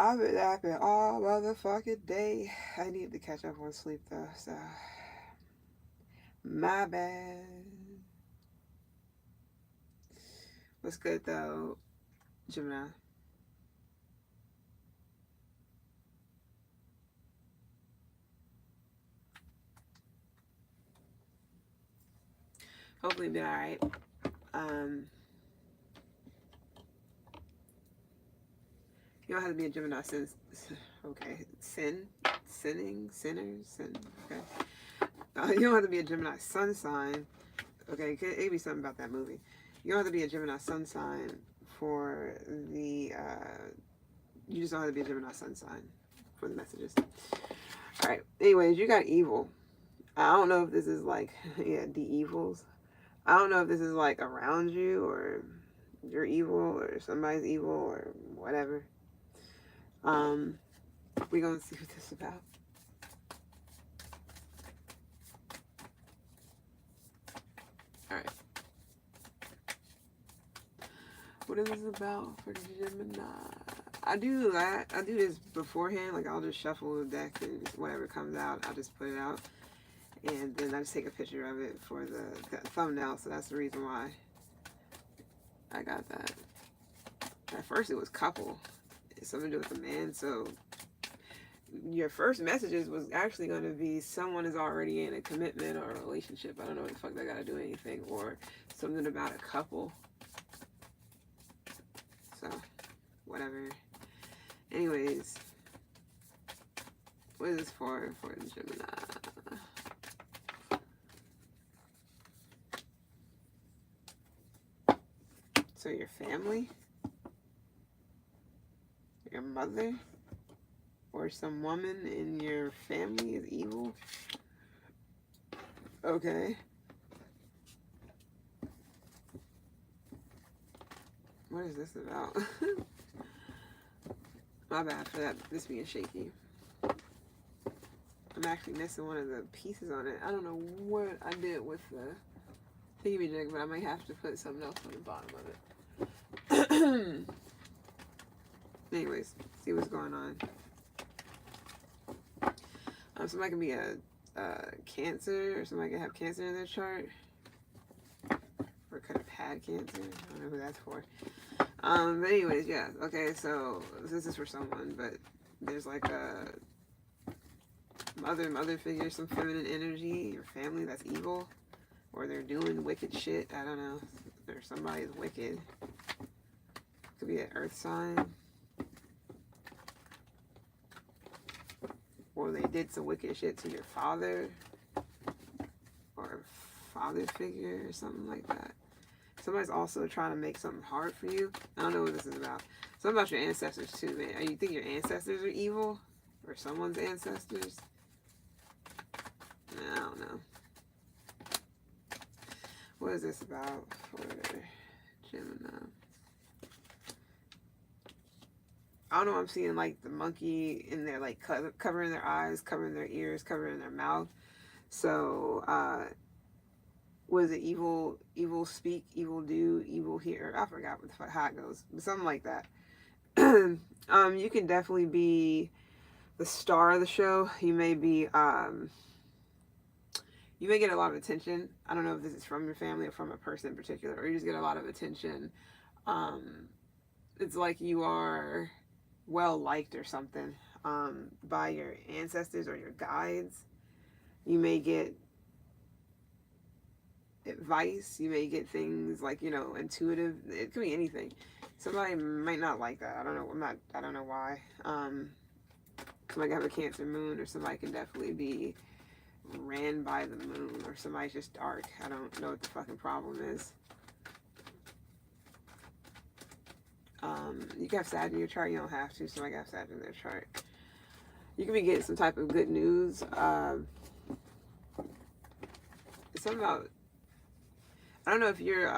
I've been napping all motherfucking day. I need to catch up on sleep though, so my bad. What's good though, Gemini? Hopefully been alright. Um, you don't have to be a Gemini since okay. Sinners. Okay. You don't have to be a Gemini sun sign. Okay, it could be something about that movie. You don't have to be a Gemini sun sign for the. You just don't have to be a Gemini sun sign for the messages. All right. Anyways, you got evil. I don't know if this is like yeah the evils. I don't know if this is like around you or you're evil or somebody's evil or whatever. Um, we're gonna see what this is about. All right. What is this about for Gemini? I do that. I do this beforehand. Like I'll just shuffle the deck and whatever comes out, I'll just put it out, and then I just take a picture of it for the thumbnail. So that's the reason why I got that. At first, it was couple. It's something to do with a man. So your first messages was actually going to be someone is already in a commitment or a relationship. I don't know what the fuck they got to do anything, or something about a couple. So whatever. Anyways, what is this for the Gemini? So your family, your mother, or some woman in your family is evil? Okay. What is this about? My bad for that, this being shaky. I'm actually missing one of the pieces on it. I don't know what I did with the thingy-majig, but I might have to put something else on the bottom of it. Anyways, see what's going on. Somebody can be a Cancer, or somebody can have Cancer in their chart, or could have had Cancer. I don't know who that's for. But anyways, yeah. Okay, so this is for someone, but there's like a mother figure, some feminine energy, your family that's evil, or they're doing wicked shit. I don't know. Or somebody's wicked. Could be an earth sign. Or they did some wicked shit to your father. Or father figure or something like that. Somebody's also trying to make something hard for you. I don't know what this is about. Something about your ancestors too, man. You think your ancestors are evil? Or someone's ancestors? I don't know. What is this about for Gemini? I don't know. I'm seeing like the monkey in there, like covering their eyes, covering their ears, covering their mouth. So, was it evil speak, evil do, evil hear? I forgot what the fuck how it goes, but something like that. You can definitely be the star of the show. You may be you may get a lot of attention. I don't know if this is from your family or from a person in particular, or you just get a lot of attention. It's like you are well liked or something by your ancestors or your guides. You may get advice. You may get things like, you know, intuitive. It could be anything. Somebody might not like that. I don't know. I don't know why. Somebody have a Cancer moon, or somebody can definitely be ran by the moon, or somebody's just dark. I don't know what the fucking problem is. You can have Sag in your chart. You don't have to. Somebody got Sag in their chart. You can be getting some type of good news. It's something about, I don't know if you're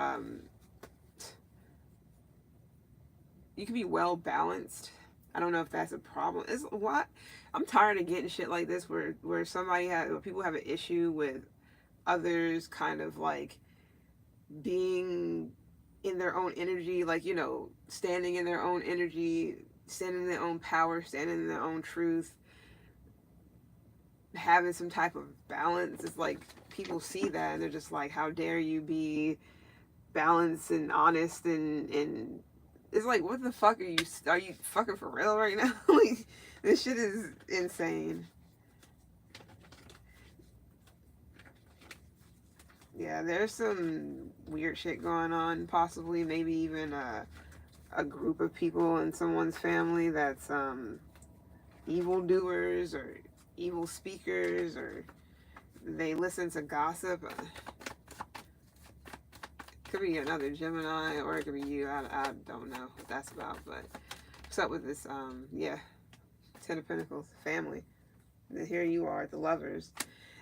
you can be well balanced. I don't know if that's a problem. It's what I'm tired of getting shit like this where people have an issue with others kind of like being in their own energy, like, you know, standing in their own energy, standing in their own power, standing in their own truth, having some type of balance. It's like people see that and they're just like, how dare you be balanced and honest, and it's like, what the fuck are you fucking for real right now? Like, this shit is insane. Yeah, there's some weird shit going on, possibly maybe even a group of people in someone's family that's evil doers or evil speakers, or they listen to gossip. Could be another Gemini, or it could be you. I don't know what that's about, but what's up with this? Yeah, Ten of Pentacles, family. And here you are, the lovers.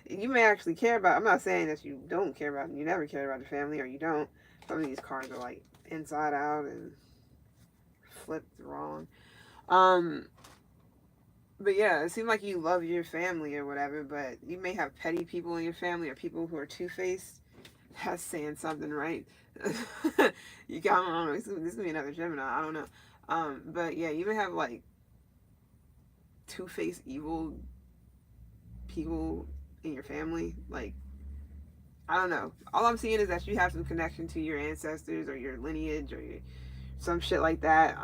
You may actually care about. I'm not saying that you don't care about, you never care about the family, or you don't. Some of these cards are like inside out and flipped wrong. But yeah, it seems like you love your family or whatever, but you may have petty people in your family or people who are two-faced. That's saying something, right? You got, I don't know, this is gonna be another Gemini, I don't know. But yeah, you may have like two-faced evil people in your family. Like, I don't know. All I'm seeing is that you have some connection to your ancestors or your lineage or some shit like that.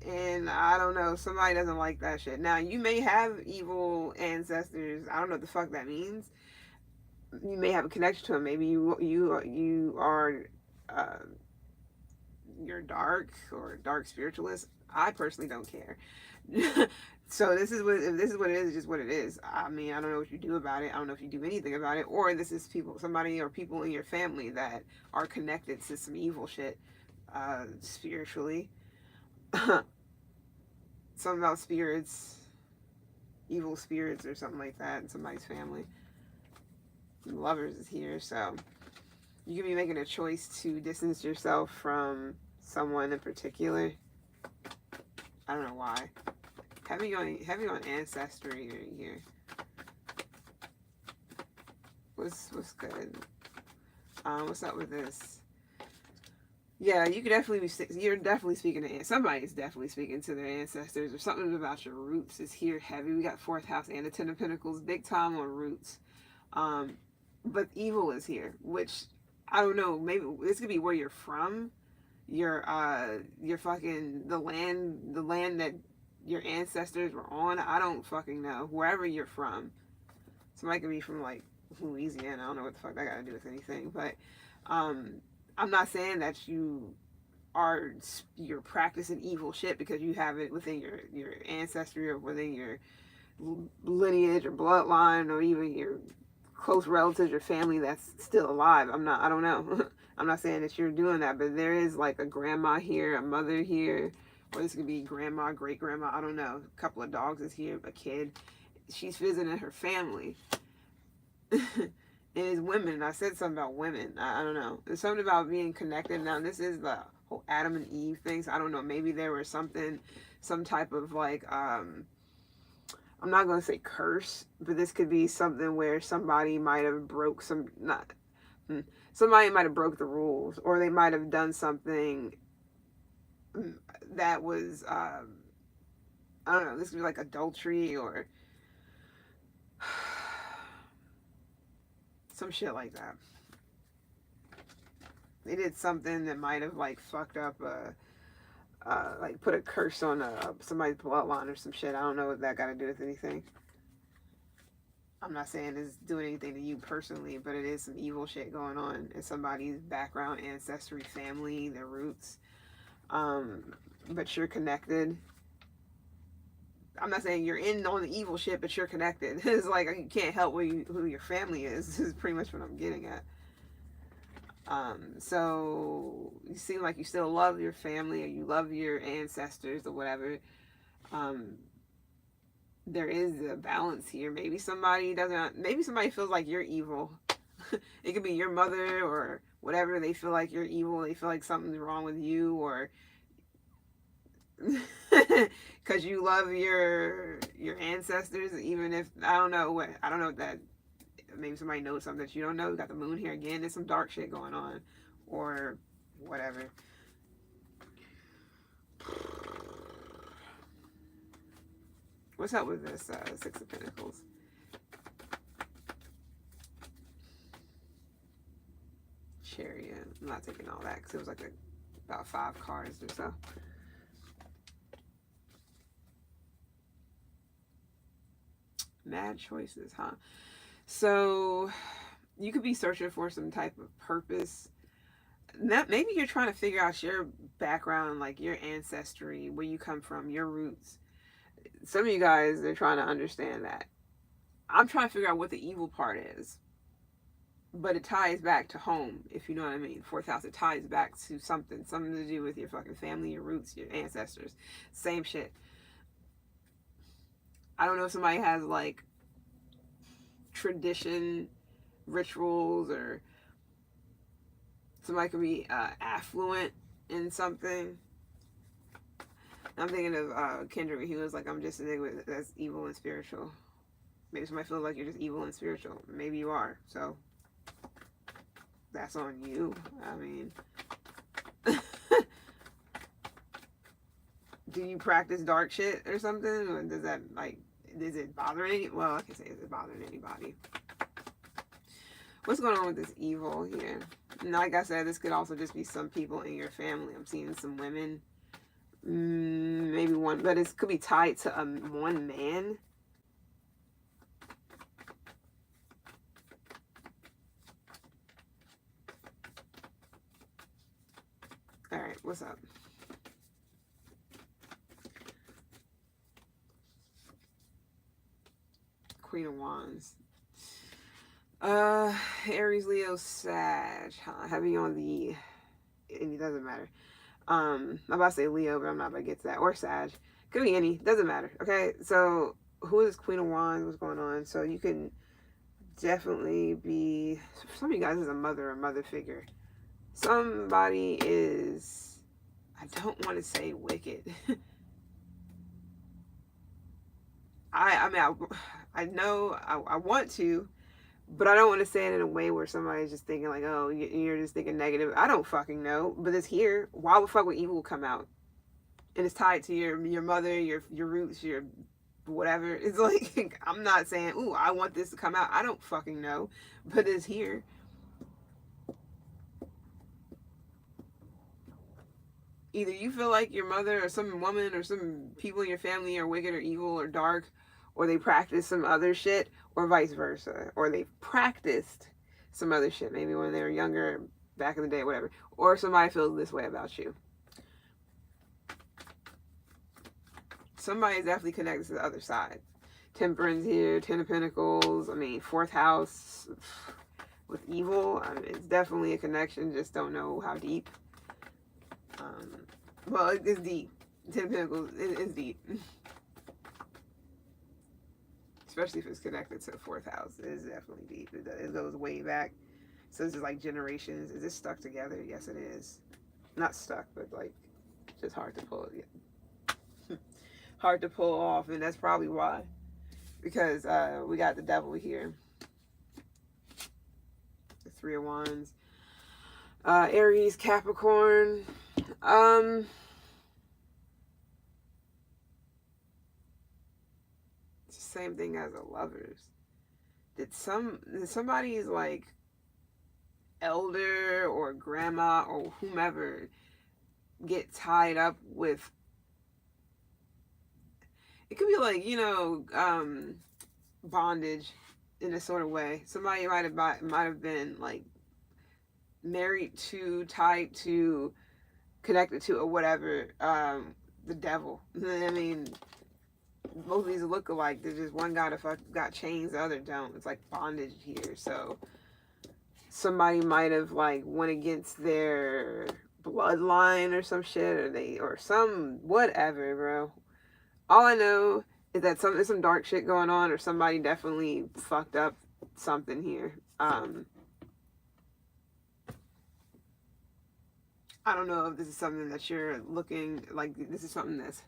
And I don't know, somebody doesn't like that shit. Now, you may have evil ancestors. I don't know what the fuck that means. You may have a connection to them. Maybe you are you're dark or dark spiritualist. I personally don't care. So this is what, if this is what it is, it's just what it is. I mean, I don't know what you do about it. I don't know if you do anything about it, or this is somebody or people in your family that are connected to some evil shit spiritually. Something about spirits, evil spirits or something like that in somebody's family. The lovers is here, so you could be making a choice to distance yourself from someone in particular. I don't know why. Heavy on ancestry here. What's good? What's up with this? Yeah, you could definitely you're definitely speaking to, somebody's definitely speaking to their ancestors, or something about your roots is here heavy. We got fourth house and the Ten of Pentacles, big time on roots. But evil is here, which I don't know, maybe this could be where you're from. Your fucking the land that your ancestors were on. I don't fucking know. Wherever you're from. Somebody could be from like Louisiana. I don't know what the fuck that got to do with anything, but I'm not saying that you're practicing evil shit because you have it within your ancestry or within your lineage or bloodline or even your close relatives, your family that's still alive. I don't know. I'm not saying that you're doing that, but there is like a grandma here, a mother here, or this could be grandma, great grandma, I don't know. A couple of dogs is here, a kid. She's visiting her family. It is women. I said something about women. I don't know. There's something about being connected. Now, this is the whole Adam and Eve thing. So I don't know. Maybe there was some type of like, I'm not going to say curse, but this could be something where somebody might have somebody might have broke the rules, or they might have done something that was, I don't know. This could be like adultery or some shit like that. They did something that might have like fucked up, like put a curse on somebody's bloodline or some shit. I don't know what that got to do with anything. I'm not saying it's doing anything to you personally, but it is some evil shit going on in somebody's background, ancestry, family, their roots. But you're connected. I'm not saying you're in on the evil shit, but you're connected. It's like you can't help who your family is. This is pretty much what I'm getting at. So you seem like you still love your family or you love your ancestors or whatever. There is a balance here. Maybe somebody feels like you're evil. It could be your mother or whatever. They feel like you're evil. They feel like something's wrong with you, or because you love your ancestors, even if I don't know that maybe somebody knows something that you don't know. You got the moon here again. There's some dark shit going on, or whatever. What's up with this Six of Pentacles? Chariot. I'm not taking all that because it was like about 5 cards or so. Mad choices, huh? So you could be searching for some type of purpose. Maybe you're trying to figure out your background, like your ancestry, where you come from, your roots. Some of you guys are trying to understand that. I'm trying to figure out what the evil part is. But it ties back to home, if you know what I mean. 4th house, it ties back to something to do with your fucking family, your roots, your ancestors. Same shit. I don't know if somebody has like tradition, rituals, or somebody could be affluent in something. I'm thinking of Kendrick. He was like, I'm just a nigga that's evil and spiritual. Maybe somebody feels like you're just evil and spiritual. Maybe you are. So that's on you. I mean, do you practice dark shit or something? Or does that, like, is it bothering? Well, I can say, is it bothering anybody? What's going on with this evil here? And like I said, this could also just be some people in your family. I'm seeing some women. Maybe one, but it could be tied to one man. All right, what's up? Queen of Wands. Aries, Leo, Sag. Heavy on the, it doesn't matter. I'm about to say Leo, but I'm not about to get to that. Or Sag. Could be any. Doesn't matter. Okay, so who is Queen of Wands? What's going on? So you can definitely be, some of you guys is a mother or mother figure. Somebody is, I don't want to say wicked. I mean, I know I want to, but I don't want to say it in a way where somebody's just thinking like, oh, you're just thinking negative. I don't fucking know, but it's here. Why the fuck would evil come out? And it's tied to your mother, your roots, your whatever. It's like, I'm not saying, ooh, I want this to come out. I don't fucking know, but it's here. Either you feel like your mother or some woman or some people in your family are wicked or evil or dark, or they practice some other shit, or vice versa. Or they practiced some other shit, maybe when they were younger, back in the day, whatever. Or somebody feels this way about you. Somebody is definitely connected to the other side. Temperance here, 10 of Pentacles, I mean, 4th house with evil. I mean, it's definitely a connection, just don't know how deep. Well, it's deep. 10 of Pentacles is deep. Especially if it's connected to the 4th house. It is definitely deep. It goes way back. So this is like generations. Is this stuck together? Yes, it is. Not stuck, but like just hard to pull it. Hard to pull off, and that's probably why. Because we got the devil here. The 3 of Wands. Aries, Capricorn. It's the same thing as a Lovers. Did somebody's like elder or grandma or whomever get tied up with, it could be like, you know, bondage in a sort of way. Somebody might have been like married to, tied to, connected to, or whatever, the devil. I mean, both of these look alike. There's just one guy that got chains, the other don't. It's like bondage here. So somebody might have like went against their bloodline or some shit, or some whatever, bro. All I know is that there's some dark shit going on, or somebody definitely fucked up something here. I don't know if this is something that you're looking like. This is something that's,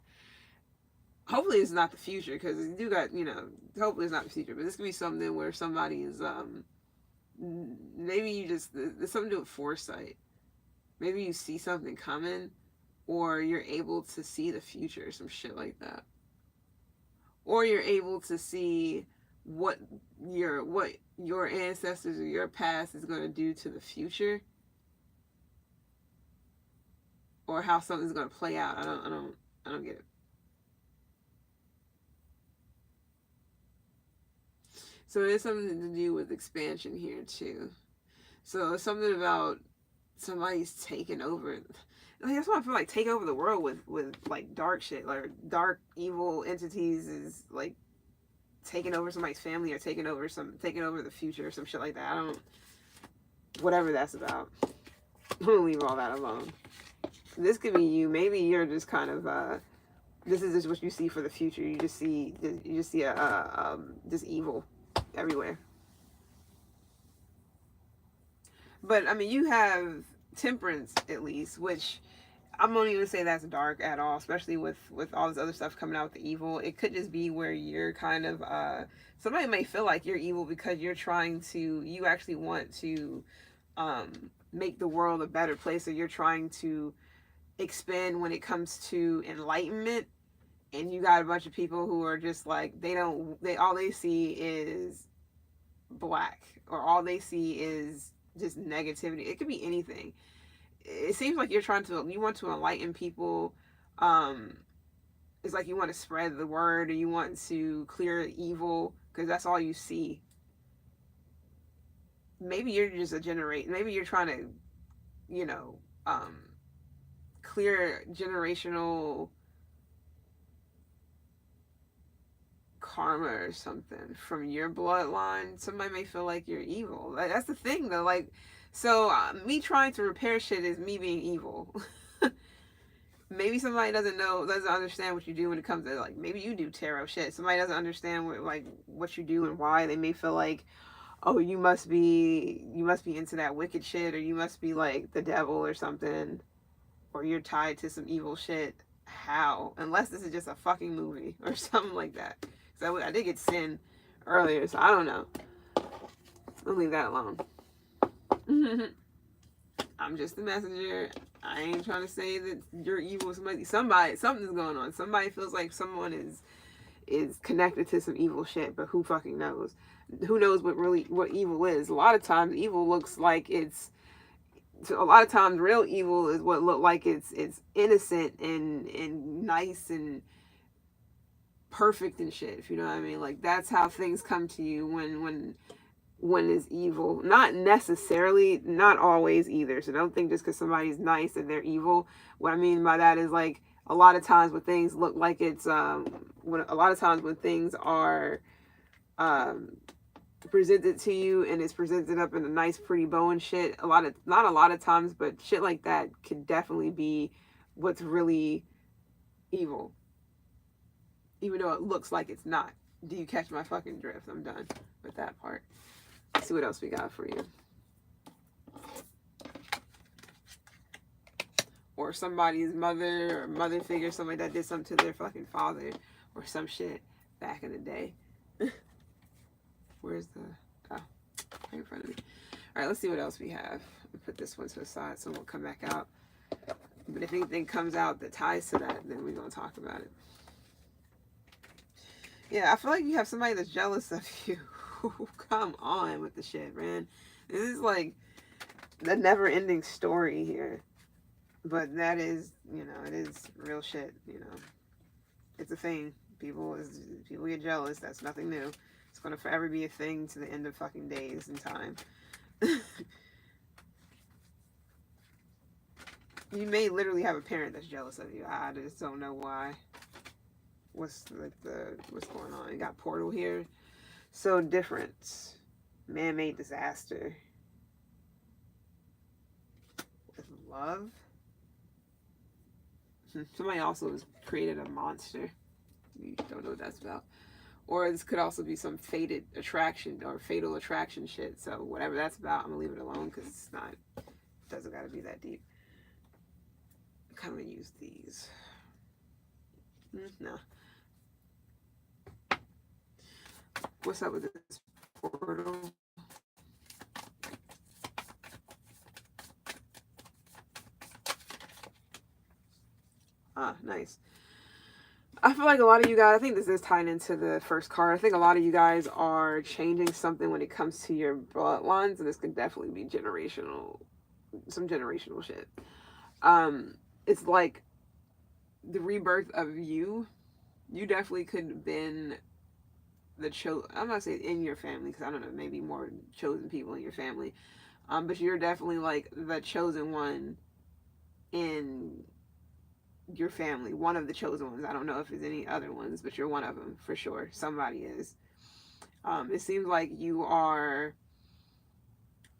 hopefully it's not the future, because you do got, you know, hopefully it's not the future, but this could be something where somebody is maybe you just, there's something to do with foresight. Maybe you see something coming, or you're able to see the future, some shit like that. or you're able to see what your ancestors or your past is going to do to the future, or how something's going to play out. I don't get it. So there's something to do with expansion here too. So it's something about somebody's taking over. Like, that's why I feel like take over the world with like dark shit, like dark evil entities is like taking over somebody's family or taking over the future or some shit like that. I don't, whatever that's about. I'm gonna leave all that alone. This could be you. Maybe you're just kind of this is just what you see for the future. You just see just evil everywhere. But I mean, you have temperance at least, which I won't even say that's dark at all, especially with all this other stuff coming out with the evil. It could just be where you're kind of somebody may feel like you're evil because you actually want to make the world a better place, or you're trying to expand when it comes to enlightenment. And you got a bunch of people who are just like, they all they see is black, or all they see is just negativity. It could be anything. It seems like you want to enlighten people. It's like you want to spread the word, or you want to clear evil, because that's all you see. Maybe you're just maybe you're trying to, you know, clear generational karma or something from your bloodline. Somebody may feel like you're evil. Like, that's the thing though. Like, so me trying to repair shit is me being evil. Maybe somebody doesn't understand what you do when it comes to, like, maybe you do tarot shit. Somebody doesn't understand what you do and why. They may feel like, oh, you must be into that wicked shit, or you must be like the devil or something, or you're tied to some evil shit. How? Unless this is just a fucking movie or something like that. So I did get sin earlier, so I don't know. I'll leave that alone. I'm just the messenger. I ain't trying to say that you're evil. Something's going on. Somebody feels like someone is connected to some evil shit, but who fucking knows? Who knows what evil is? A lot of times evil looks like a lot of times real evil is what look like it's innocent and nice and perfect and shit, if you know what I mean. Like, that's how things come to you when it's evil. Not necessarily, not always either. So don't think just because somebody's nice that they're evil. What I mean by that is, like, a lot of times when things look like it's when things are presented to you and it's presented up in a nice pretty bow and shit, not a lot of times, but shit like that could definitely be what's really evil, even though it looks like it's not. Do you catch my fucking drift? I'm done with that part. Let's see what else we got for you. Or somebody's mother or mother figure, somebody that did something to their fucking father or some shit back in the day. Where's the... Oh, right in front of me. Alright, let's see what else we have. I'll put this one to the side so it won't come back out. But if anything comes out that ties to that, then we're going to talk about it. Yeah, I feel like you have somebody that's jealous of you. Come on with the shit, man. This is like the never-ending story here. But that is, it is real shit, It's a thing. People get jealous. That's nothing new. It's going to forever be a thing to the end of fucking days and time. You may literally have a parent that's jealous of you. I just don't know why. What's going on? You got portal here. So different. Man-made disaster. With love. Somebody also has created a monster. You don't know what that's about. Or this could also be some fated attraction or fatal attraction shit. So whatever that's about, I'm going to leave it alone because it doesn't got to be that deep. I'm kind of use these. No. What's up with this portal? Ah, nice. I feel like a lot of you guys, I think this is tying into the first card. I think a lot of you guys are changing something when it comes to your bloodlines, and this could definitely be generational, some generational shit. It's like the rebirth of you. You definitely could have been the I'm not saying in your family, because I don't know, maybe more chosen people in your family. But you're definitely like the chosen one in your family, one of the chosen ones. I don't know if there's any other ones, but you're one of them for sure. Somebody is. It seems like you are.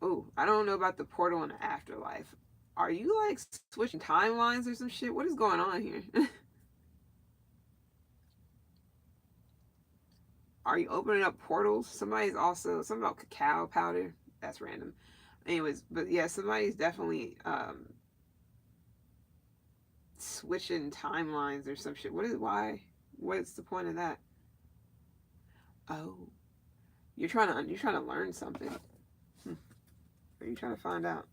Oh, I don't know about the portal and the afterlife. Are you like switching timelines or some shit? What is going on here? Are you opening up portals? Somebody's also something about cacao powder. That's random. Anyways, but yeah, somebody's definitely switching timelines or some shit. Why? What's the point of that? Oh, you're trying to learn something. Are you trying to find out?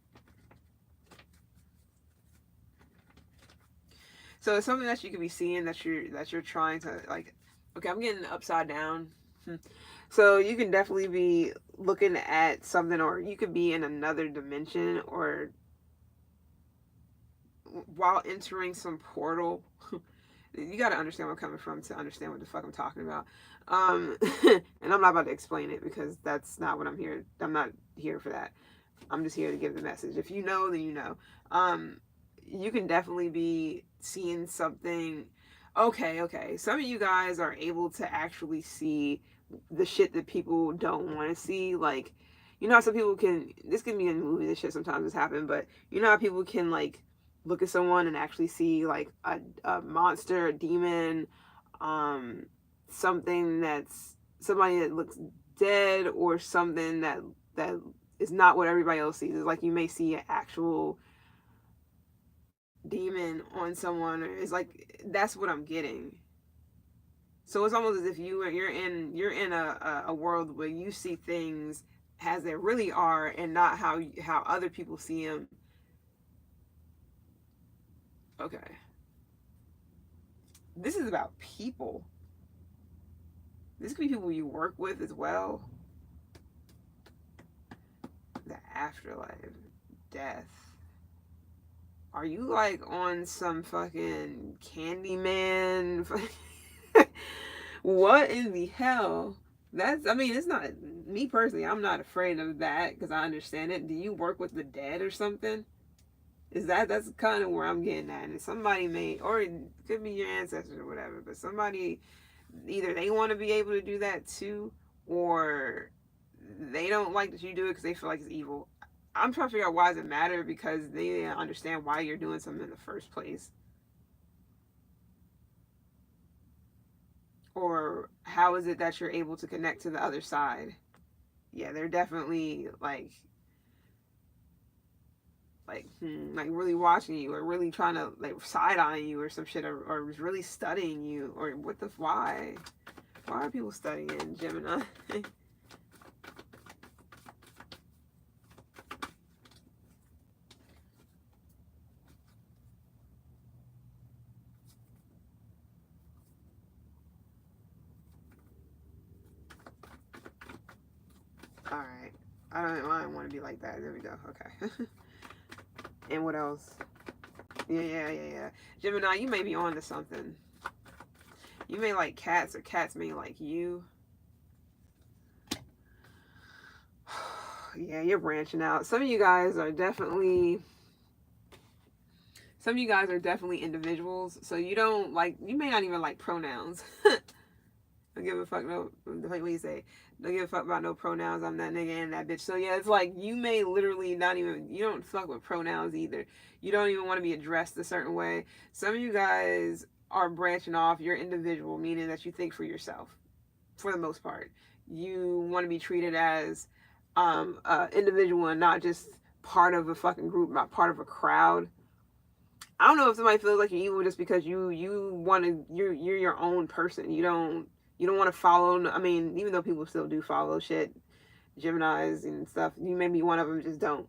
So it's something that you could be seeing that you're trying to like. Okay, I'm getting upside down. So you can definitely be looking at something, or you could be in another dimension, or while entering some portal. You got to understand where I'm coming from to understand what the fuck I'm talking about. And I'm not about to explain it because that's not what I'm here. I'm not here for that. I'm just here to give the message. If you know, then you know. You can definitely be seeing something. Okay. Some of you guys are able to actually see the shit that people don't want to see. Like, you know how some people can, this can be in movies and shit, sometimes it's happened, but you know how people can like look at someone and actually see like a monster, a demon, something that's somebody that looks dead, or something that is not what everybody else sees. It's like you may see an actual demon on someone, or it's like that's what I'm getting. So it's almost as if you're in a world where you see things as they really are and not how other people see them. Okay. This is about people. This could be people you work with as well. The afterlife, death. Are you like on some fucking Candyman? What in the hell? I mean, it's not, me personally, I'm not afraid of that because I understand it. Do you work with the dead or something? That's kind of where I'm getting at. And somebody may, or it could be your ancestors or whatever, but somebody, either they want to be able to do that too, or they don't like that you do it because they feel like it's evil. I'm trying to figure out why does it matter, because they understand why you're doing something in the first place. Or how is it that you're able to connect to the other side? Yeah, they're definitely like really watching you, or really trying to like side eyeing you or some shit, or really studying you, or why are people studying Gemini? All right, I don't want to be like that. There we go. Okay. And what else? Yeah. Gemini, you may be on to something. You may like cats, or cats may like you. Yeah, you're branching out. Some of you guys are definitely individuals. So you don't like, you may not even like pronouns. Don't give a fuck what you say. Don't give a fuck about no pronouns. I'm that nigga and that bitch. So yeah, it's like you may literally not even, you don't fuck with pronouns either. You don't even want to be addressed a certain way. Some of you guys are branching off. You're individual, meaning that you think for yourself, for the most part. You want to be treated as individual and not just part of a fucking group, not part of a crowd. I don't know if somebody feels like you're evil just because you want to, you're your own person. You don't want to follow. I mean, even though people still do follow shit, Geminis and stuff, you may be one of them, just don't.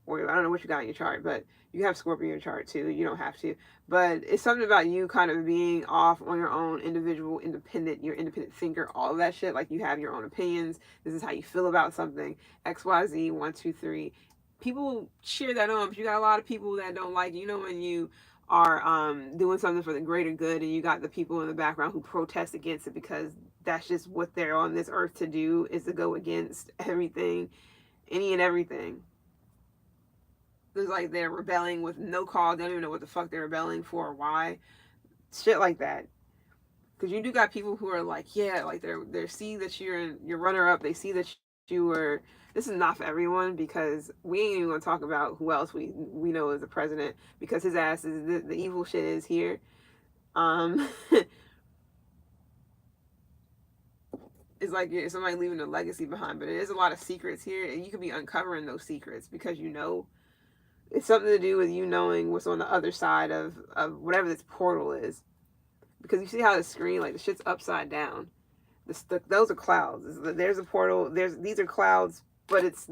or I don't know what you got in your chart, but you have Scorpio in your chart too. You don't have to, but it's something about you kind of being off on your own, individual, independent, you're independent thinker, all of that shit. Like you have your own opinions. This is how you feel about something. XYZ, 1, 2, 3. People cheer that on, but you got a lot of people that don't like, you know, when you are doing something for the greater good and you got the people in the background who protest against it because that's just what they're on this earth to do, is to go against everything, any and everything. It's like they're rebelling with no cause. They don't even know what the fuck they're rebelling for or why. Shit like that. Because you do got people who are like, yeah, like they're see that you're runner up. They see that you were. This is not for everyone, because we ain't even gonna talk about who else we know as the president, because his ass is the evil shit is here. It's like somebody leaving a legacy behind, but it is a lot of secrets here, and you could be uncovering those secrets because you know. It's something to do with you knowing what's on the other side of whatever this portal is. Because you see how the screen, like the shit's upside down. Those are clouds. There's a portal. These are clouds, but it's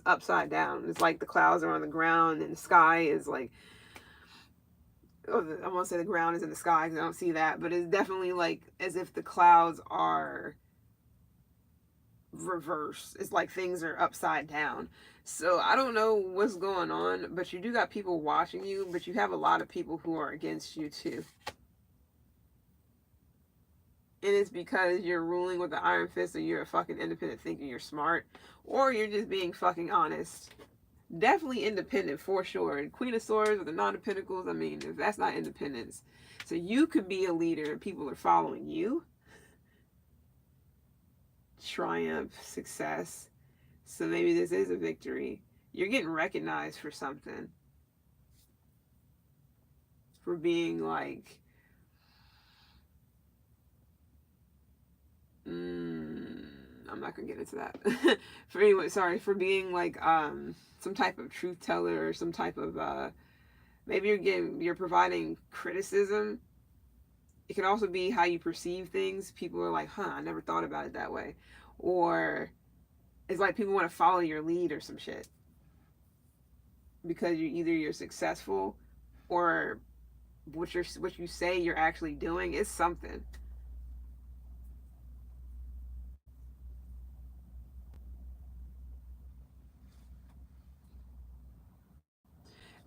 upside down. It's like the clouds are on the ground and the sky is like. I won't say the ground is in the sky because I don't see that, but it's definitely like as if the clouds are reverse. It's like things are upside down. So I don't know what's going on, but you do got people watching you, but you have a lot of people who are against you too. And it's because you're ruling with the iron fist, or you're a fucking independent thinker, you're smart, or you're just being fucking honest. Definitely independent for sure. And Queen of Swords with the Nine of Pentacles, I mean, if that's not independence. So you could be a leader and people are following you. Triumph, success. So maybe this is a victory. You're getting recognized for something. For being like, I'm not gonna get into that. For being like some type of truth teller, or some type of maybe you're providing criticism. It can also be how you perceive things. People are like, I never thought about it that way. Or it's like people want to follow your lead or some shit. Because you're successful, or what you say you're actually doing is something.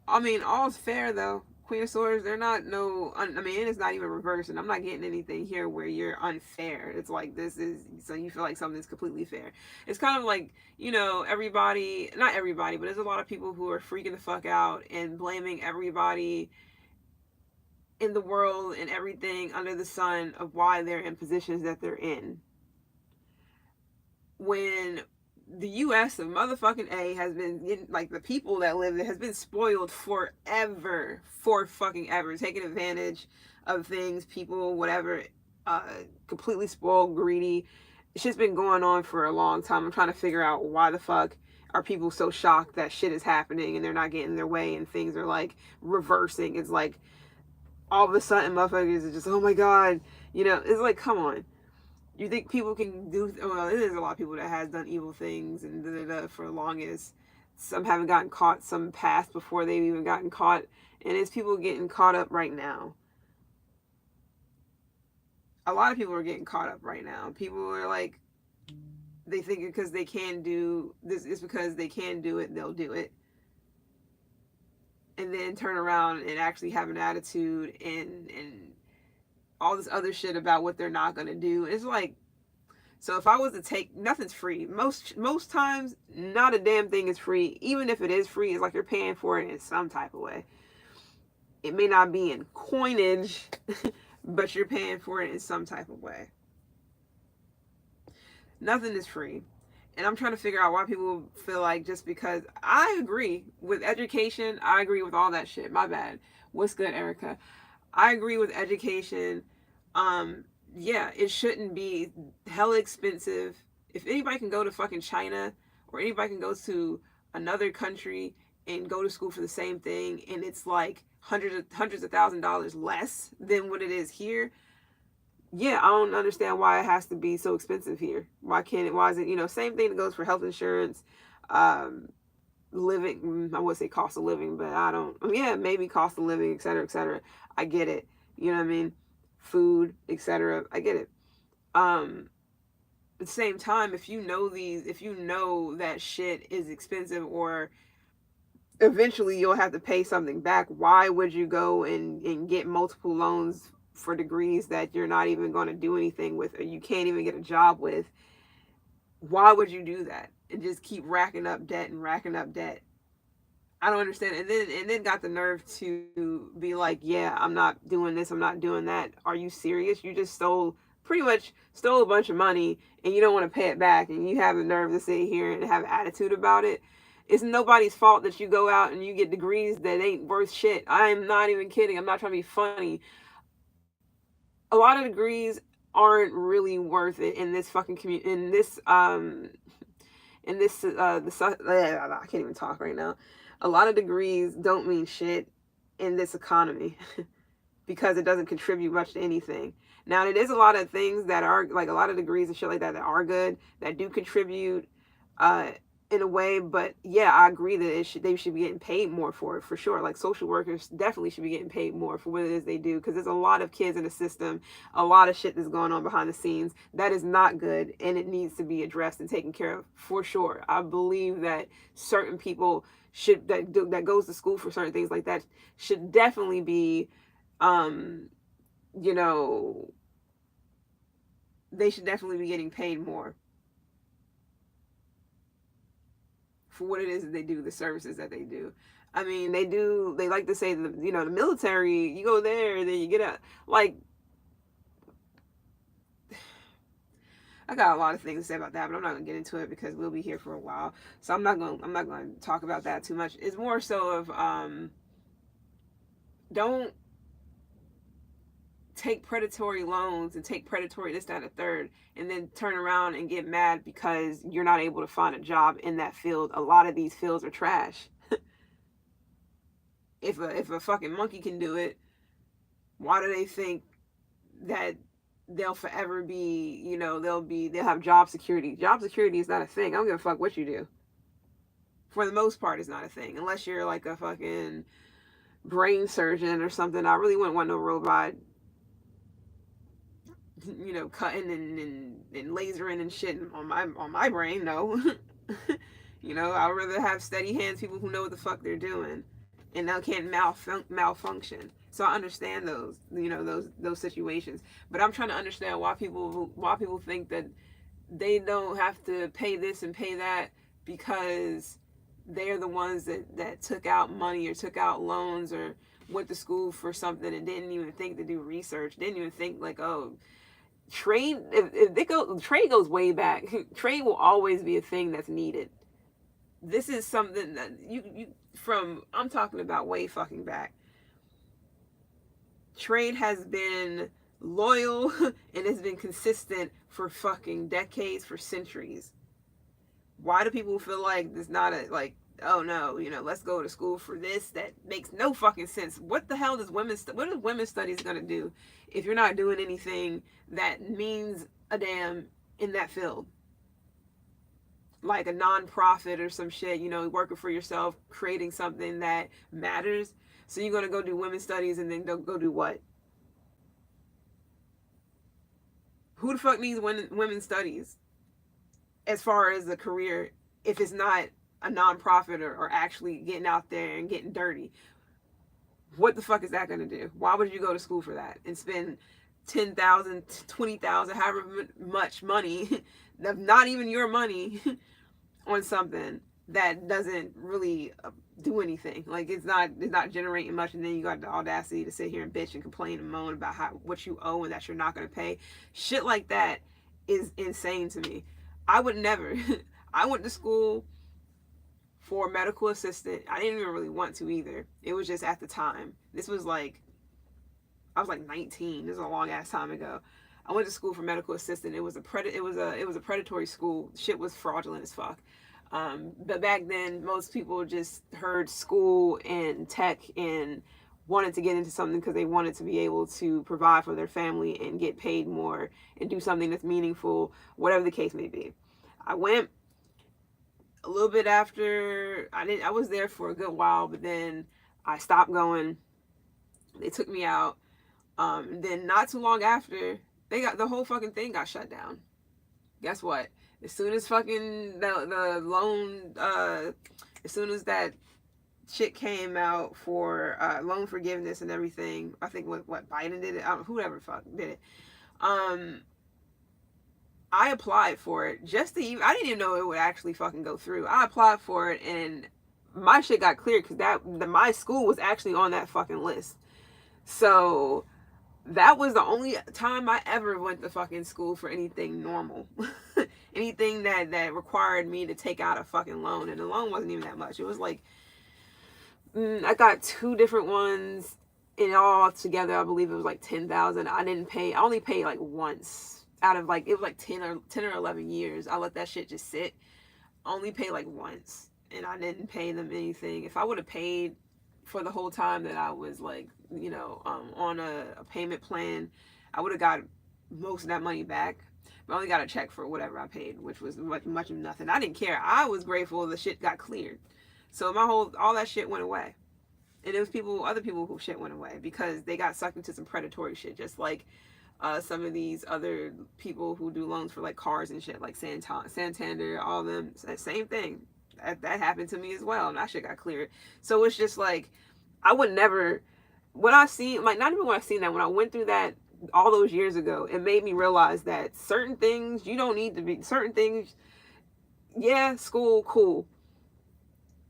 I mean, all's fair though. Queen of Swords, they're not I mean, it's not even reversed, and I'm not getting anything here where you're unfair. It's like this is, so you feel like something's completely fair. It's kind of like, everybody, not everybody, but there's a lot of people who are freaking the fuck out and blaming everybody in the world and everything under the sun of why they're in positions that they're in. When the U.S. of motherfucking A has been, like, the people that live there has been spoiled forever, for fucking ever, taking advantage of things, people, whatever, completely spoiled, greedy. It's just been going on for a long time. I'm trying to figure out why the fuck are people so shocked that shit is happening and they're not getting their way and things are like reversing. It's like all of a sudden motherfuckers are just, oh my god, it's like, come on. You think people can do, well, there's a lot of people that has done evil things and for the longest. Some haven't gotten caught, some passed before they've even gotten caught, and it's people getting caught up right now. A lot of people are getting caught up right now. People are like, they think because they can do this, it's because they can do it, they'll do it. And then turn around and actually have an attitude and all this other shit about what they're not going to do. It's like, so if I was to take, nothing's free. Most times, not a damn thing is free. Even if it is free, it's like you're paying for it in some type of way. It may not be in coinage, but you're paying for it in some type of way. Nothing is free. And I'm trying to figure out why people feel like just because, I agree with education, I agree with all that shit. My bad. What's good, Erica? I agree with education. Yeah, it shouldn't be hella expensive. If anybody can go to fucking China, or anybody can go to another country and go to school for the same thing, and it's like hundreds of $1,000s less than what it is here. Yeah, I don't understand why it has to be so expensive here. Why is it, same thing that goes for health insurance, living, I would say cost of living, but I don't, yeah, maybe cost of living, et cetera, et cetera. I get it. You know what I mean? Food, etc. I get it. At the same time, if you know that shit is expensive, or eventually you'll have to pay something back, why would you go and get multiple loans for degrees that you're not even going to do anything with, or you can't even get a job with? Why would you do that and just keep racking up debt and racking up debt? I don't understand. And then got the nerve to be like, yeah, I'm not doing this, I'm not doing that. Are you serious? You just pretty much stole a bunch of money, and you don't want to pay it back, and you have the nerve to sit here and have attitude about it. It's nobody's fault that you go out and you get degrees that ain't worth shit. I'm not even kidding. I'm not trying to be funny. A lot of degrees aren't really worth it in this fucking community, I can't even talk right now. A lot of degrees don't mean shit in this economy because it doesn't contribute much to anything. Now, it is a lot of things that are, like, a lot of degrees and shit like that that are good, that do contribute in a way. But yeah, I agree that they should be getting paid more for it, for sure. Like, social workers definitely should be getting paid more for what it is they do, because there's a lot of kids in the system, a lot of shit that's going on behind the scenes that is not good, and it needs to be addressed and taken care of, for sure. I believe that certain people that goes to school for certain things like that should definitely be you know, they should definitely be getting paid more for what it is that they do, the services that they do. I mean, they like to say, the military, you go there, then you get a, like, I got a lot of things to say about that, but I'm not gonna get into it because we'll be here for a while. So I'm not gonna talk about that too much. It's more so of don't take predatory loans and take predatory this, that, and the third, and then turn around and get mad because you're not able to find a job in that field. A lot of these fields are trash. If a fucking monkey can do it, why do they think that they'll forever be, they'll have job security? Job security is not a thing. I don't give a fuck what you do. For the most part, it's not a thing. Unless you're like a fucking brain surgeon or something. I really wouldn't want no robot, cutting and lasering and shit on my brain. No. I'd rather have steady hands, people who know what the fuck they're doing, and now can't malfunction. So I understand those, those situations. But I'm trying to understand why people think that they don't have to pay this and pay that because they're the ones that took out money or took out loans or went to school for something and didn't even think to do research, didn't even think like, oh, trade, trade goes way back. Trade will always be a thing that's needed. This is something that I'm talking about way fucking back. Trade has been loyal and has been consistent for fucking decades, for centuries. Why do people feel like there's not oh no, let's go to school for this? That makes no fucking sense. What the hell does what is women's studies gonna do if you're not doing anything that means a damn in that field? Like a non-profit or some shit, working for yourself, creating something that matters. So you're gonna go do women's studies and then go do what? Who the fuck needs women's studies as far as a career if it's not a non-profit or actually getting out there and getting dirty? What the fuck is that gonna do? Why would you go to school for that and spend $10,000, $20,000, however much money, not even your money, on something that doesn't really do anything? Like, it's not generating much, and then you got the audacity to sit here and bitch and complain and moan about what you owe and that you're not going to pay. Shit like that is insane to me. I would never. I went to school for medical assistant. I didn't even really want to either. It was just at the time. This was like, I was like 19. This is a long ass time ago. I went to school for medical assistant. It was a predatory school. Shit was fraudulent as fuck. But back then, most people just heard school and tech and wanted to get into something because they wanted to be able to provide for their family and get paid more and do something that's meaningful, whatever the case may be. I went. a little bit after, I was there for a good while, but then I stopped going. They took me out. Then not too long after, the whole fucking thing got shut down. Guess what? As soon as fucking the loan, as soon as that shit came out for loan forgiveness and everything, I think what Biden did it, I don't know, whoever fuck did it. I applied for it just to even, I didn't even know it would actually fucking go through. I applied for it and my shit got cleared because my school was actually on that fucking list. So that was the only time I ever went to fucking school for anything normal. Anything that required me to take out a fucking loan. And the loan wasn't even that much. It was like, I got 2 different ones. And all together, I believe it was like 10,000. I only paid like once. Out of like, it was like 10 or 11 years. I let that shit just sit. Only paid like once. And I didn't pay them anything. If I would have paid for the whole time that I was like, on a payment plan, I would have got most of that money back. But I only got a check for whatever I paid, which was much of nothing. I didn't care. I was grateful the shit got cleared. So all that shit went away. And it was other people who shit went away because they got sucked into some predatory shit, just like some of these other people who do loans for like cars and shit, like Santander, all of them, same thing. That happened to me as well, and that shit got cleared. So it's just like, I would never, when I seen, like, not even when I seen that, when I went through that all those years ago, it made me realize that certain things, you don't need to be, certain things, yeah, school, cool.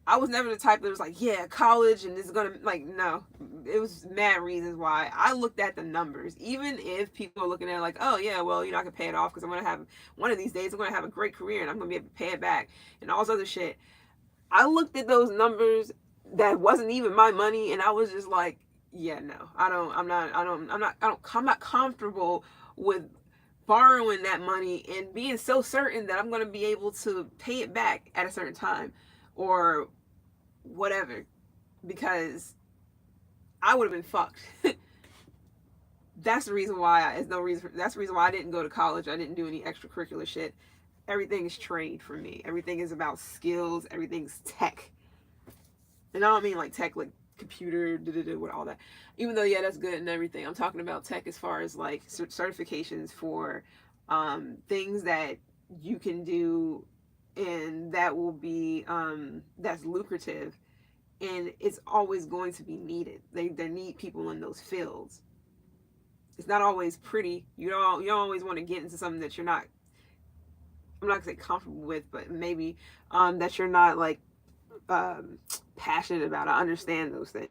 I was never the type that was like, yeah, college and it's gonna, like, no. It was mad reasons why. I looked at the numbers. Even if people are looking at it like, oh yeah, well, I can pay it off because I'm gonna have, one of these days I'm gonna have a great career and I'm gonna be able to pay it back and all this other shit. I looked at those numbers that wasn't even my money and I was just like, yeah, no, I'm not comfortable with borrowing that money and being so certain that I'm going to be able to pay it back at a certain time or whatever, because I would have been fucked. That's the reason why that's the reason why I didn't go to college. I didn't do any extracurricular shit. Everything is trade for me. Everything is about skills. Everything's tech. And I don't mean like tech, like computer, with all that. Even though, yeah, that's good and everything. I'm talking about tech as far as like certifications for things that you can do and that will be, that's lucrative. And it's always going to be needed. They need people in those fields. It's not always pretty. You don't always want to get into something that you're not, I'm not gonna say comfortable with, but maybe that you're not like passionate about. I understand those things.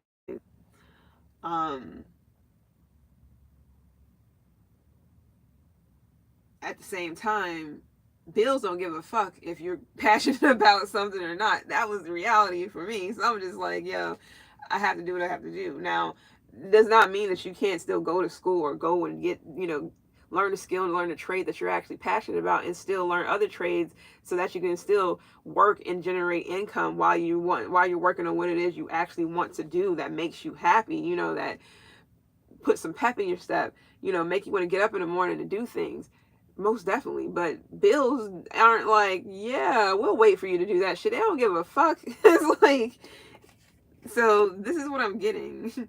At the same time, bills don't give a fuck if you're passionate about something or not. That was the reality for me. So I'm just like, yo, I have to do what I have to do. Now, does not mean that you can't still go to school or go and get, learn a skill and learn a trade that you're actually passionate about and still learn other trades so that you can still work and generate income while you're working on what it is you actually want to do that makes you happy, that put some pep in your step, make you want to get up in the morning and do things. Most definitely. But bills aren't like, yeah, we'll wait for you to do that shit. They don't give a fuck. It's like, so this is what I'm getting.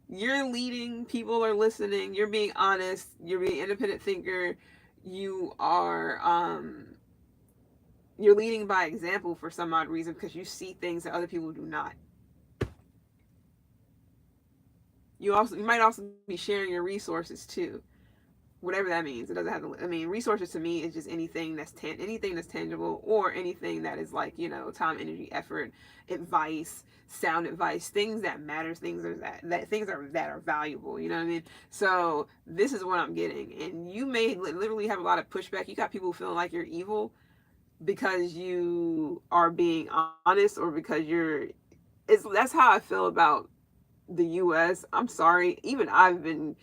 You're leading, people are listening, you're being honest, you're being an independent thinker, you are you're leading by example for some odd reason because you see things that other people do not. You might also be sharing your resources too. Whatever that means. It doesn't have to, resources to me is just anything that's tangible or anything that is like, time, energy, effort, advice, sound advice, things that matter, things that are valuable, you know what I mean? So this is what I'm getting. And you may literally have a lot of pushback. You got people feeling like you're evil because you are being honest or because that's how I feel about the US. I'm sorry. Even I've been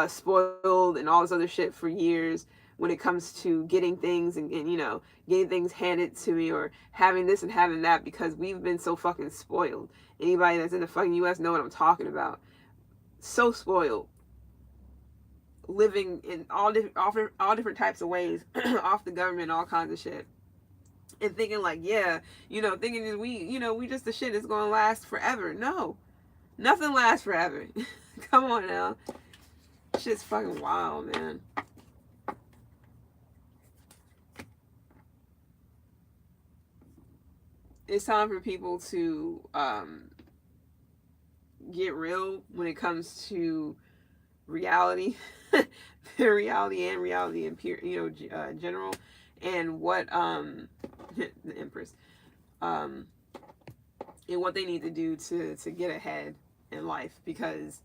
spoiled and all this other shit for years when it comes to getting things and getting things handed to me or having this and having that because we've been so fucking spoiled. Anybody that's in the fucking US know what I'm talking about. So spoiled. Living in all different types of ways off the government, all kinds of shit. and thinking like, yeah, thinking we just the shit is gonna last forever. No, nothing lasts forever. Come on now, shit's fucking wild, man. It's time for people to get real when it comes to reality, their reality and reality in general, and what the Empress, and what they need to do to get ahead in life, because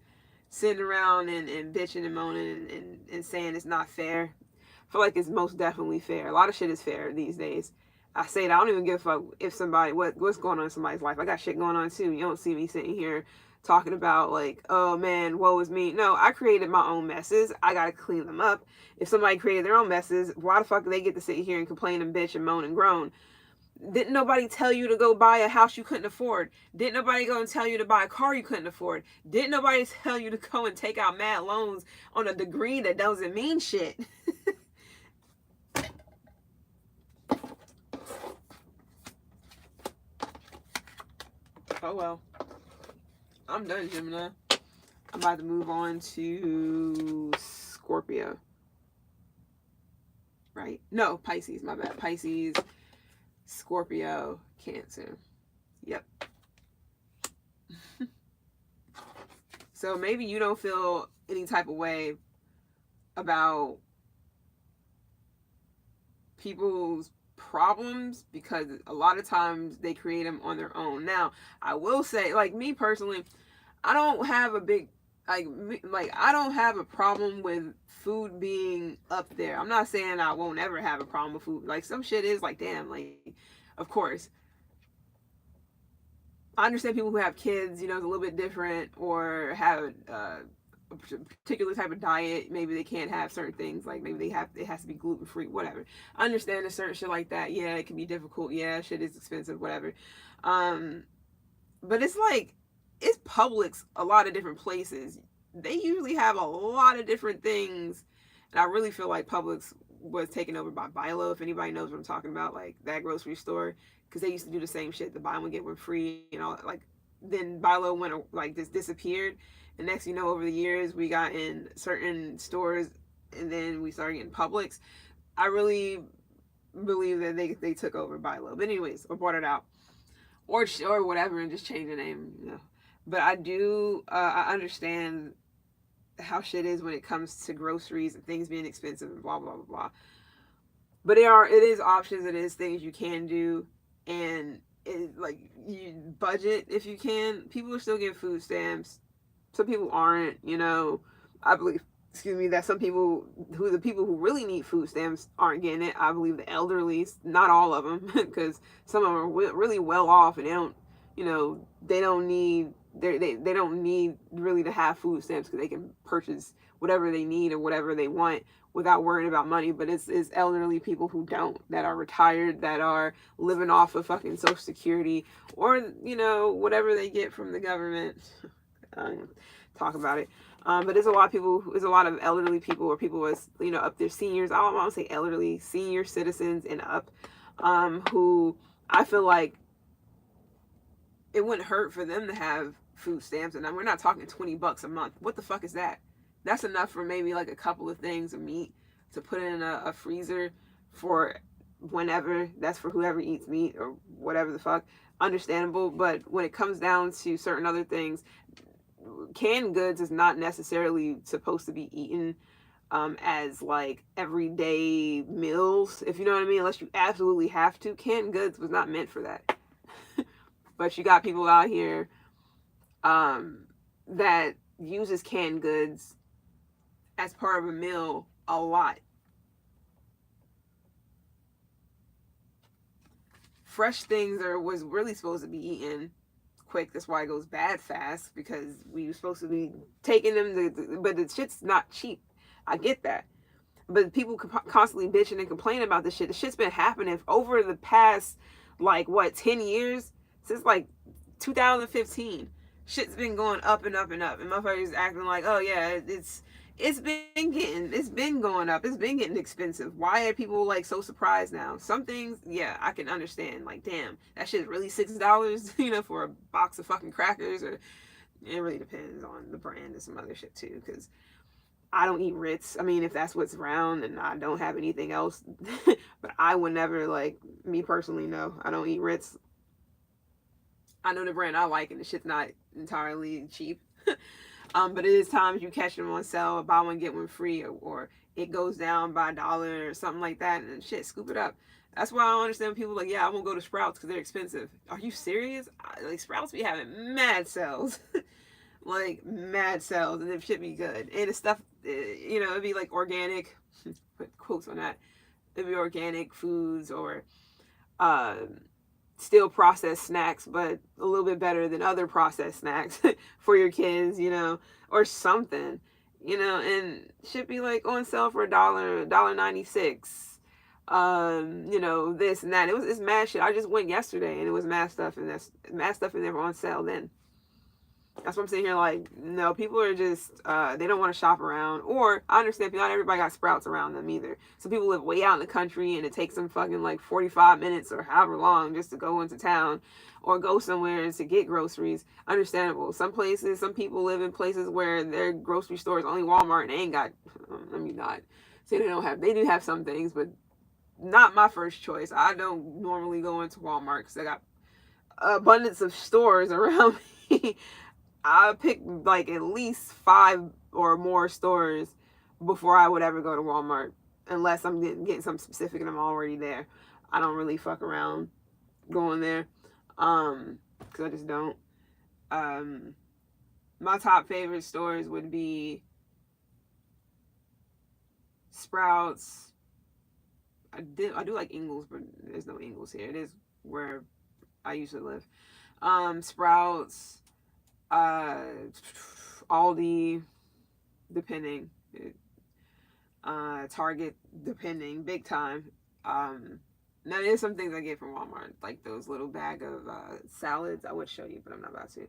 sitting around and bitching and moaning and saying it's not fair, I feel like it's most definitely fair. A lot of shit is fair these days. I say it, I don't even give a fuck if somebody what's going on in somebody's life. I got shit going on too. You don't see me sitting here talking about like, oh man, woe is me. No, I created my own messes. I gotta clean them up. If somebody created their own messes, why the fuck do they get to sit here and complain and bitch and moan and groan? Didn't nobody tell you to go buy a house you couldn't afford? Didn't nobody go and tell you to buy a car you couldn't afford? Didn't nobody tell you to go and take out mad loans on a degree that doesn't mean shit? Oh well. I'm done, Gemini. I'm about to move on to Scorpio. Right? No, Pisces, my bad. Pisces, Scorpio, Cancer. Yep. So maybe you don't feel any type of way about people's problems, because a lot of times they create them on their own. Now, I will say, like me personally, I don't have a big I don't have a problem with food being up there. I'm not saying I won't ever have a problem with food. Like some shit is like, damn, like of course. I understand people who have kids, it's a little bit different, or have a particular type of diet. Maybe they can't have certain things, like maybe it has to be gluten free, whatever. I understand a certain shit like that. Yeah, it can be difficult. Yeah, shit is expensive, whatever. But it's like, it's Publix, a lot of different places. They usually have a lot of different things, and I really feel like Publix was taken over by Bilo. If anybody knows what I'm talking about, like that grocery store, because they used to do the same shit, the buy one get one free, like then Bilo went like just disappeared, and next over the years we got in certain stores, and then we started getting Publix. I really believe that they took over Bilo, but anyways, or bought it out, or whatever, and just changed the name, But I do, I understand how shit is when it comes to groceries and things being expensive and blah, blah, blah, blah. But it is options, it is things you can do, and you budget if you can. People are still getting food stamps. Some people aren't, I believe, that some people the people who really need food stamps aren't getting it. I believe the elderly, not all of them, because some of them are really well off, and they don't, they don't need they don't need really to have food stamps, because they can purchase whatever they need or whatever they want without worrying about money. But it's elderly people who don't, that are retired, that are living off of fucking Social Security, or whatever they get from the government. Talk about it. But there's a lot of people, there's a lot of elderly people, or people with up there, seniors. I don't want to say elderly, senior citizens and up, who I feel like it wouldn't hurt for them to have food stamps. And we're not talking $20 a month. What the fuck is that? That's enough for maybe like a couple of things of meat to put in a freezer for whenever. That's for whoever eats meat or whatever the fuck. Understandable. But when it comes down to certain other things, canned goods is not necessarily supposed to be eaten as like everyday meals, if you know what I mean, unless you absolutely have to. Canned goods was not meant for that. But you got people out here that uses canned goods as part of a meal a lot. Fresh things was really supposed to be eaten quick. That's why it goes bad fast, because we were supposed to be taking them but the shit's not cheap. I get that. But people constantly bitching and complaining about this shit. The shit's been happening over the past, 10 years? Since 2015, shit's been going up and up and up, and motherfuckers acting like, oh yeah, it's been going up. It's been getting expensive. Why are people like so surprised now? Some things, yeah, I can understand. Like, damn, that shit's really $6, for a box of fucking crackers. Or it really depends on the brand and some other shit too. Because I don't eat Ritz. I mean, if that's what's around and I don't have anything else, but I would never, like, me personally, no, I don't eat Ritz. I know the brand I like, and the shit's not entirely cheap. But it is times you catch them on sale, buy one get one free, or it goes down by $1 or something like that, and shit, scoop it up. That's why I don't understand people like, yeah, I won't go to Sprouts because they're expensive. Are you serious? Like, Sprouts be having mad sales, like mad sales, and it should be good. And the stuff, it'd be like organic. Put quotes on that. It'd be organic foods or still processed snacks, but a little bit better than other processed snacks for your kids, or something, and should be like on sale for $1.96. This and that. It's mad shit. I just went yesterday and it was mad stuff, and that's mad stuff in there on sale then. That's what I'm saying here. Like, no, people are just, they don't want to shop around. Or, I understand, not everybody got Sprouts around them either. Some people live way out in the country and it takes them fucking like 45 minutes or however long just to go into town or go somewhere to get groceries. Understandable. Some people live in places where their grocery store is only Walmart and they ain't got, not say they do have some things, but not my first choice. I don't normally go into Walmart because I got abundance of stores around me. I pick like at least 5 or more stores before I would ever go to Walmart, unless I'm getting something specific and I'm already there. I don't really fuck around going there, because I just don't. My top favorite stores would be Sprouts. I do like Ingles, but there's no Ingles here. It is where I used to live. Sprouts. Aldi, depending, Target, depending, big time. Now there's some things I get from Walmart, like those little bag of salads. I would show you, but I'm not about to.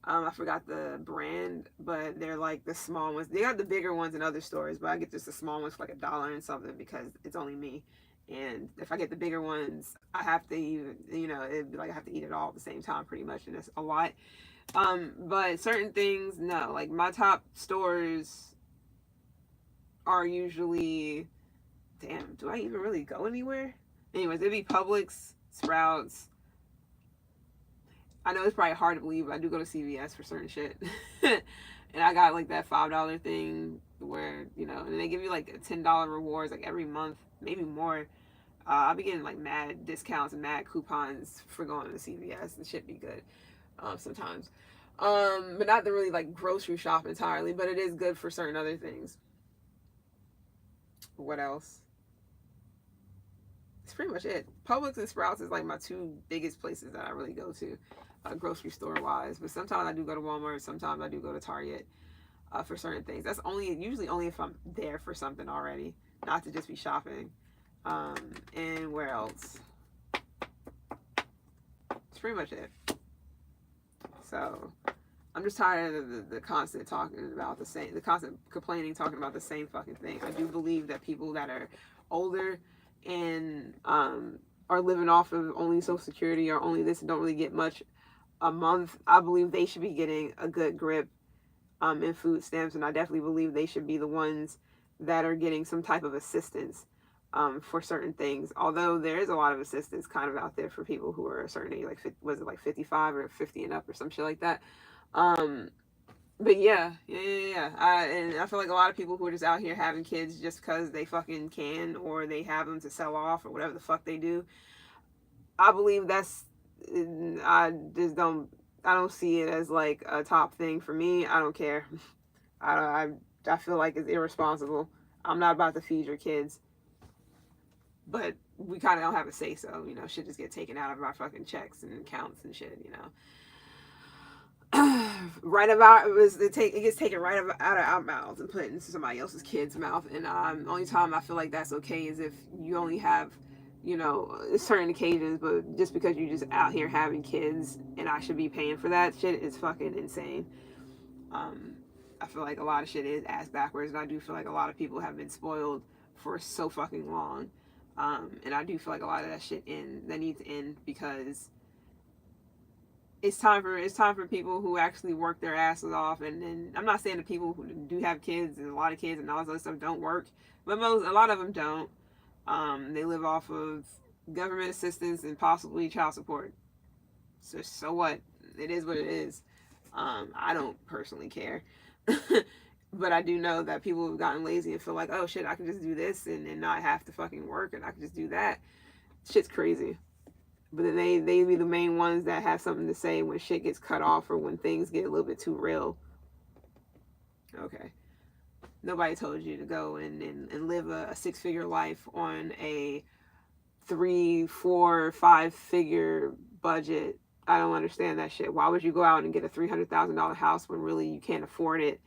I forgot the brand, but they're like the small ones. They got the bigger ones in other stores, but I get just the small ones for like $1 and something because it's only me. And if I get the bigger ones, I have to even, it'd be like I have to eat it all at the same time pretty much, and it's a lot. But certain things, no. Like, my top stores are usually, damn, do I even really go anywhere? Anyways, it'd be Publix, Sprouts. I know it's probably hard to believe, but I do go to CVS for certain shit. And I got like that $5 thing where, and they give you like $10 rewards like every month, maybe more. I'll be getting like mad discounts and mad coupons for going to CVS. It should be good. Sometimes, but not to really like grocery shop entirely, but it is good for certain other things. What else? It's pretty much it. Publix and Sprouts is like my 2 biggest places that I really go to, grocery store wise. But sometimes I do go to Walmart. Sometimes I do go to Target for certain things. That's usually only if I'm there for something already, not to just be shopping. And where else? It's pretty much it. So I'm just tired of the constant talking about the constant complaining, talking about the same fucking thing. I do believe that people that are older and are living off of only Social Security or only this and don't really get much a month, I believe they should be getting a good grip in food stamps, and I definitely believe they should be the ones that are getting some type of assistance for certain things. Although there is a lot of assistance kind of out there for people who are a certain age, like was it like 55 or 50 and up or some shit like that. But yeah. And I feel like a lot of people who are just out here having kids just because they fucking can, or they have them to sell off, or whatever the fuck they do. I believe I don't see it as like a top thing for me. I don't care. I feel like it's irresponsible. I'm not about to feed your kids. But we kind of don't have a say so, shit just get taken out of our fucking checks and accounts and shit, Right about it gets taken right out of our mouths and put into somebody else's kid's mouth. And only time I feel like that's okay is if you only have, certain occasions. But just because you just out here having kids and I should be paying for that shit is fucking insane. I feel like a lot of shit is ass backwards, and I do feel like a lot of people have been spoiled for so fucking long. And I do feel like a lot of that shit that needs to end, because it's time for people who actually work their asses off. And I'm not saying the people who do have kids and a lot of kids and all this other stuff don't work, but a lot of them don't. They live off of government assistance and possibly child support. So what? It is what it is. I don't personally care. But I do know that people have gotten lazy and feel like, oh shit, I can just do this and not have to fucking work, and I can just do that. Shit's crazy. But then they be the main ones that have something to say when shit gets cut off or when things get a little bit too real. Okay. Nobody told you to go and live a 6-figure life on a 3, 4, 5-figure budget. I don't understand that shit. Why would you go out and get a $300,000 house when really you can't afford it?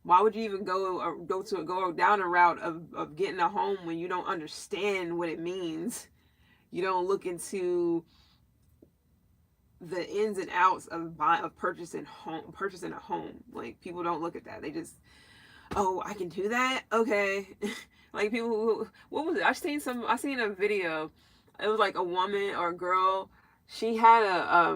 Why would you even go down a route of getting a home when you don't understand what it means? You don't look into the ins and outs of purchasing a home. Like, people don't look at that. They just, oh, I can do that? Okay. Like, people who, what was it? I seen a video. It was like a woman or a girl. She had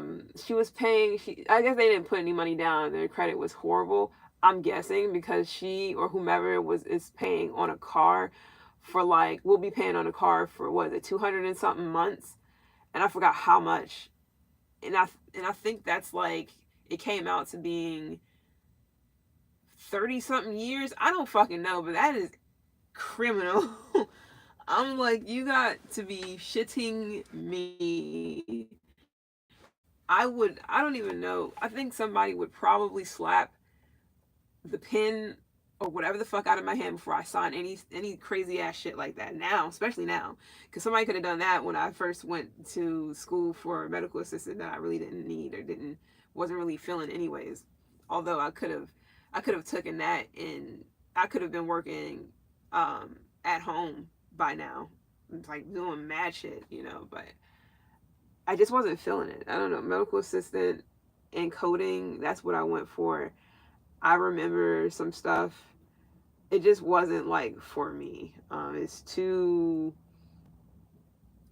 she was paying, I guess they didn't put any money down. Their credit was horrible. I'm guessing because she or whomever is paying on a car for, like, we'll be paying on a car for, what is it, 200 and something months? And I forgot how much. And I think that's like, it came out to being 30 something years. I don't fucking know, but that is criminal. I'm like, you got to be shitting me. I don't even know. I think somebody would probably slap the pen or whatever the fuck out of my hand before I sign any crazy ass shit like that now, especially now, because somebody could have done that when I first went to school for a medical assistant that I really didn't need or wasn't really feeling anyways. Although I could have taken that, and I could have been working at home by now, like doing mad shit, but I just wasn't feeling it. I don't know, medical assistant and coding, that's what I went for. I remember some stuff. It just wasn't like for me. It's too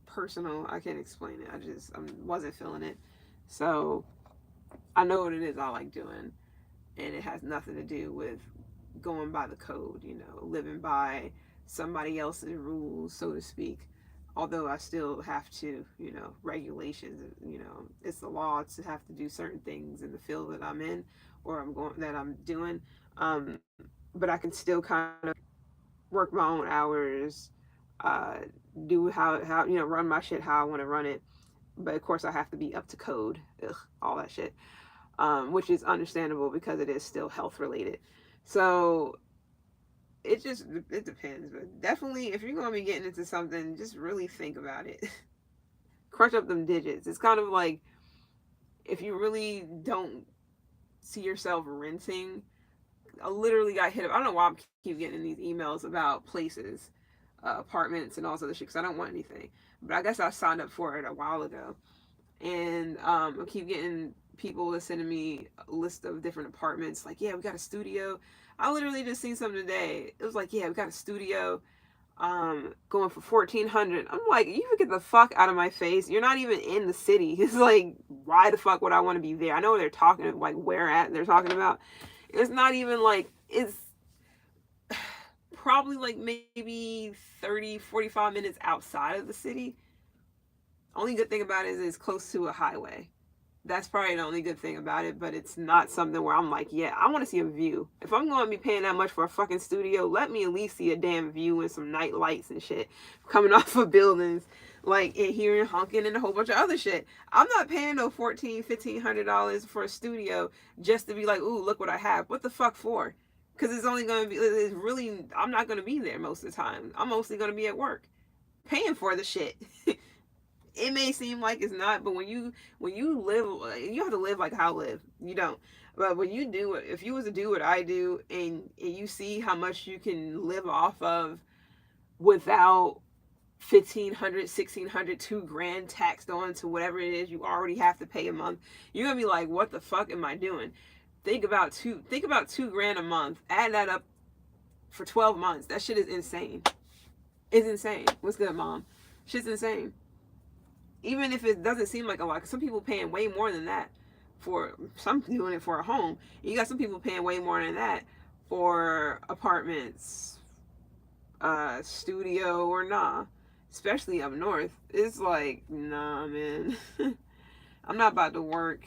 personal. I can't explain it. I wasn't feeling it. So I know what it is I like doing, and it has nothing to do with going by the code, living by somebody else's rules, so to speak. Although I still have to, regulations, it's the law to have to do certain things in the field that I'm in or I'm doing. But I can still kind of work my own hours, do how run my shit how I want to run it. But of course I have to be up to code, all that shit, which is understandable because it is still health related. So it depends, but definitely if you're going to be getting into something, just really think about it. Crunch up them digits. It's kind of like, if you really don't see yourself renting, I literally got hit up. I don't know why I keep getting these emails about places, apartments and all this other shit, because I don't want anything. But I guess I signed up for it a while ago. And I keep getting people sending me a list of different apartments. Like, yeah, we got a studio. I literally just seen something today. It was like, yeah, we got a studio going for $1,400. I'm like, you get the fuck out of my face. You're not even in the city. It's like, why the fuck would I want to be there? I know they're talking, like, where at they're talking about. It's not even like, it's probably like maybe 30, 45 minutes outside of the city. Only good thing about it is it's close to a highway. That's probably the only good thing about it, but it's not something where I'm like, yeah, I want to see a view. If I'm going to be paying that much for a fucking studio, let me at least see a damn view and some night lights and shit coming off of buildings, like in here and honking and a whole bunch of other shit. I'm not paying no $1,400, $1,500 for a studio just to be like, ooh, look what I have. What the fuck for? Because it's only going to be, it's really, I'm not going to be there most of the time. I'm mostly going to be at work paying for the shit. It may seem like it's not, but when you live, you have to live like how I live. You don't. But when you do it, if you was to do what I do, and you see how much you can live off of without $1,500, $1,600, $2,000 taxed on to whatever it is you already have to pay a month, you're gonna be like, what the fuck am I doing? think about $2,000 a month. Add that up for 12 months. That shit is insane. It's insane. What's good, mom? Shit's insane. Even if it doesn't seem like a lot, 'cause some people paying way more than that for some doing it for a home. You got some people paying way more than that for apartments, studio or nah. Especially up north. It's like, nah, man. I'm not about to work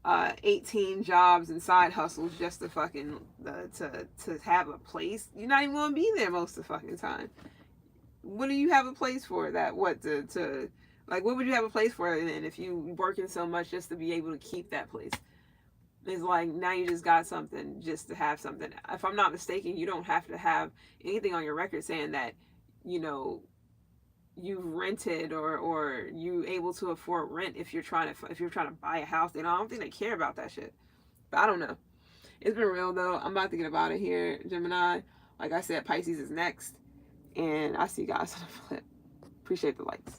18 jobs and side hustles just to fucking to have a place. You're not even gonna be there most of the fucking time. What do you have a place for? That what to like? What would you have a place for? And if you working so much just to be able to keep that place, it's like now you just got something just to have something. If I'm not mistaken, you don't have to have anything on your record saying that you know you rented or you able to afford rent if you're trying to buy a house. I don't think they care about that shit. But I don't know. It's been real though. I'm about to get about it here, Gemini. Like I said, Pisces is next. And I'll see you guys on the flip. Appreciate the likes.